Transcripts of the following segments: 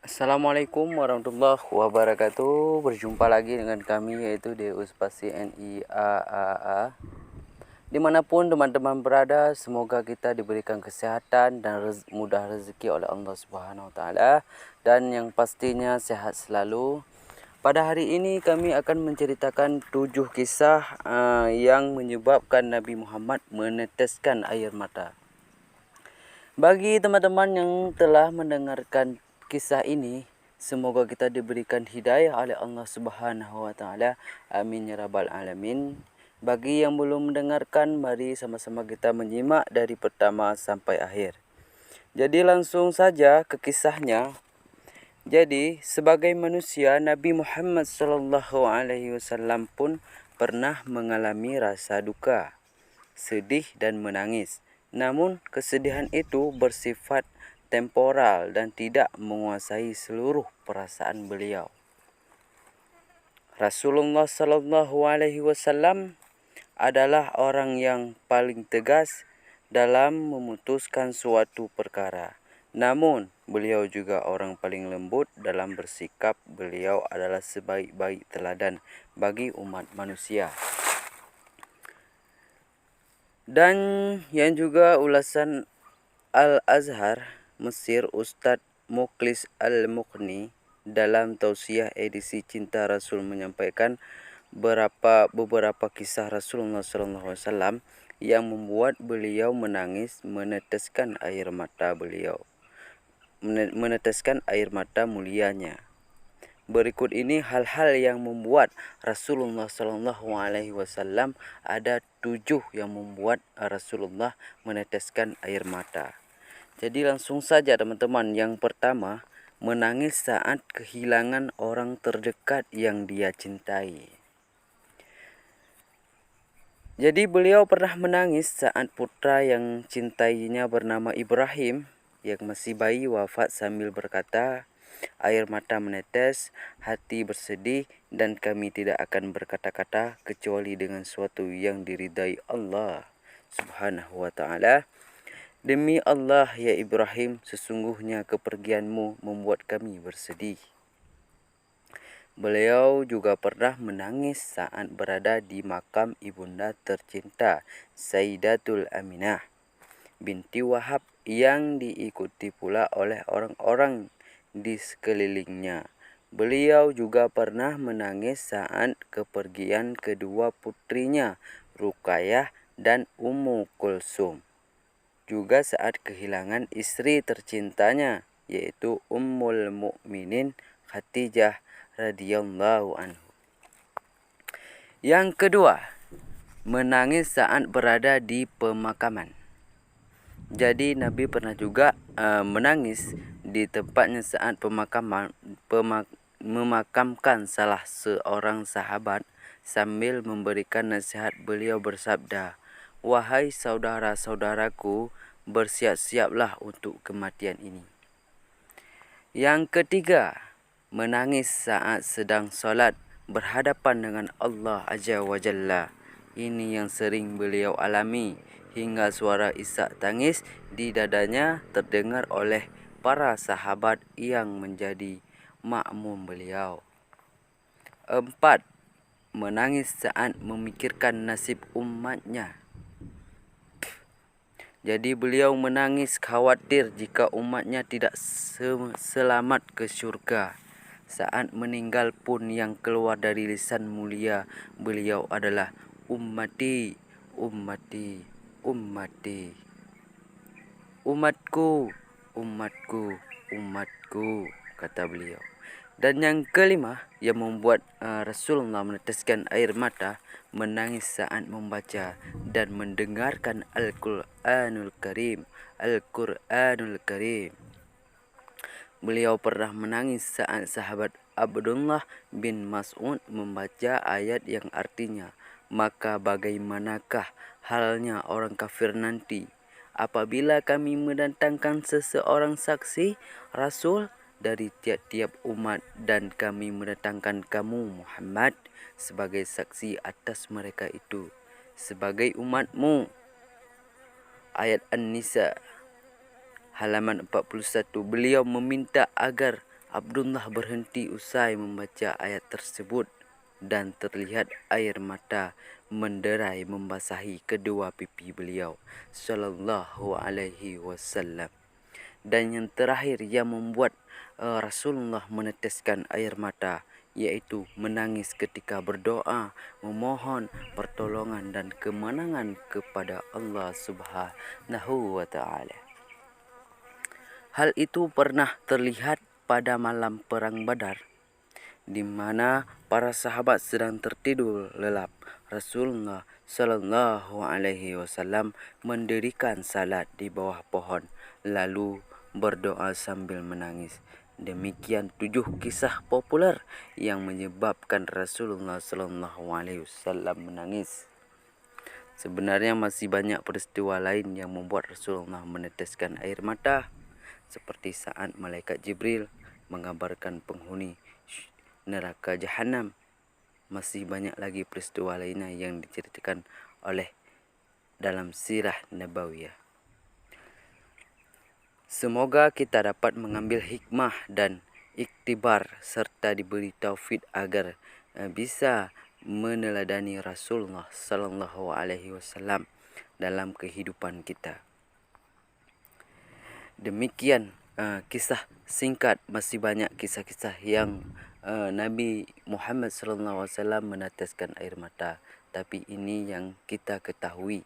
Assalamualaikum warahmatullahi wabarakatuh. Berjumpa lagi dengan kami yaitu Deus Pasti NIAAA. Dimanapun teman-teman berada, semoga kita diberikan kesehatan dan mudah rezeki oleh Allah Subhanahu Wa Taala dan yang pastinya sehat selalu. Pada hari ini kami akan menceritakan 7 kisah yang menyebabkan Nabi Muhammad meneteskan air mata. Bagi teman-teman yang telah mendengarkan kisah ini, semoga kita diberikan hidayah oleh Allah Subhanahu Wa Taala. Amin ya rabbal alamin. Bagi yang belum mendengarkan, mari sama-sama kita menyimak dari pertama sampai akhir. Jadi langsung saja ke kisahnya. Jadi sebagai manusia, Nabi Muhammad SAW pun pernah mengalami rasa duka, sedih dan menangis. Namun kesedihan itu bersifat temporal dan tidak menguasai seluruh perasaan beliau. Rasulullah SAW adalah orang yang paling tegas dalam memutuskan suatu perkara. Namun beliau juga orang paling lembut dalam bersikap. Beliau adalah sebaik-baik teladan bagi umat manusia. Dan yang juga ulasan Al-Azhar Mesir Ustadz Mukhlis Al-Muqni dalam tausiah edisi Cinta Rasul menyampaikan beberapa kisah Rasulullah SAW yang membuat beliau menangis, meneteskan air mata mulianya. Berikut ini hal-hal yang membuat Rasulullah SAW ada 7 yang membuat Rasulullah meneteskan air mata. Jadi langsung saja teman-teman. Yang pertama, menangis saat kehilangan orang terdekat yang dia cintai. Jadi beliau pernah menangis saat putra yang cintainya bernama Ibrahim yang masih bayi wafat sambil berkata, air mata menetes, hati bersedih, dan kami tidak akan berkata-kata kecuali dengan sesuatu yang diridai Allah Subhanahu Wa Taala. Demi Allah ya Ibrahim, sesungguhnya kepergianmu membuat kami bersedih. Beliau juga pernah menangis saat berada di makam ibunda tercinta Sayyidatul Aminah binti Wahab yang diikuti pula oleh orang-orang di sekelilingnya. Beliau juga pernah menangis saat kepergian kedua putrinya Ruqayyah dan Ummu Kulsum. Juga saat kehilangan istri tercintanya yaitu Ummul Mukminin Khadijah radhiyallahu anhu. Yang kedua, menangis saat berada di pemakaman. Jadi Nabi pernah juga menangis di tempatnya saat memakamkan salah seorang sahabat. Sambil memberikan nasihat, beliau bersabda, wahai saudara-saudaraku, bersiap-siaplah untuk kematian ini. Yang ketiga, menangis saat sedang solat berhadapan dengan Allah Azza wa Jalla. Ini yang sering beliau alami hingga suara isak tangis di dadanya terdengar oleh para sahabat yang menjadi makmum beliau. 4. Menangis saat memikirkan nasib umatnya. Jadi beliau menangis khawatir jika umatnya tidak selamat ke syurga. Saat meninggal pun yang keluar dari lisan mulia beliau adalah ummati, ummati, ummati. Umatku, umatku, umatku, kata beliau. Dan yang kelima yang membuat Rasulullah meneteskan air mata, menangis saat membaca dan mendengarkan Al-Quranul Karim. Al-Quranul Karim. Beliau pernah menangis saat sahabat Abdullah bin Mas'ud membaca ayat yang artinya, maka bagaimanakah halnya orang kafir nanti apabila kami mendatangkan seseorang saksi Rasul dari tiap-tiap umat dan kami mendatangkan kamu Muhammad sebagai saksi atas mereka itu sebagai umatmu. Ayat An-Nisa halaman 41. Beliau meminta agar Abdullah berhenti usai membaca ayat tersebut dan terlihat air mata menderai membasahi kedua pipi beliau sallallahu alaihi wasallam. Dan yang terakhir yang membuat Rasulullah meneteskan air mata, yaitu menangis ketika berdoa memohon pertolongan dan kemenangan kepada Allah Subhanahu wa taala. Hal itu pernah terlihat pada malam perang Badar, di mana para sahabat sedang tertidur lelap. Rasulullah sallallahu alaihi wasallam mendirikan salat di bawah pohon lalu berdoa sambil menangis. Demikian 7 kisah populer yang menyebabkan Rasulullah sallallahu alaihi wasallam menangis. Sebenarnya masih banyak peristiwa lain yang membuat Rasulullah meneteskan air mata, seperti saat malaikat Jibril mengabarkan penghuni neraka Jahanam. Masih banyak lagi peristiwa lainnya yang diceritakan oleh dalam sirah Nabawiyah. Semoga kita dapat mengambil hikmah dan iktibar serta diberi taufik agar bisa meneladani Rasulullah sallallahu alaihi wasallam dalam kehidupan kita. Demikian kisah singkat, masih banyak kisah-kisah yang Nabi Muhammad sallallahu alaihi wasallam meneteskan air mata, tapi ini yang kita ketahui.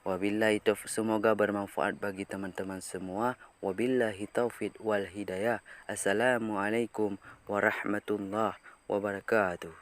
Wabillahi taufiq, semoga bermanfaat bagi teman-teman semua. Wabillahi taufiq wal hidayah. Assalamualaikum warahmatullahi wabarakatuh.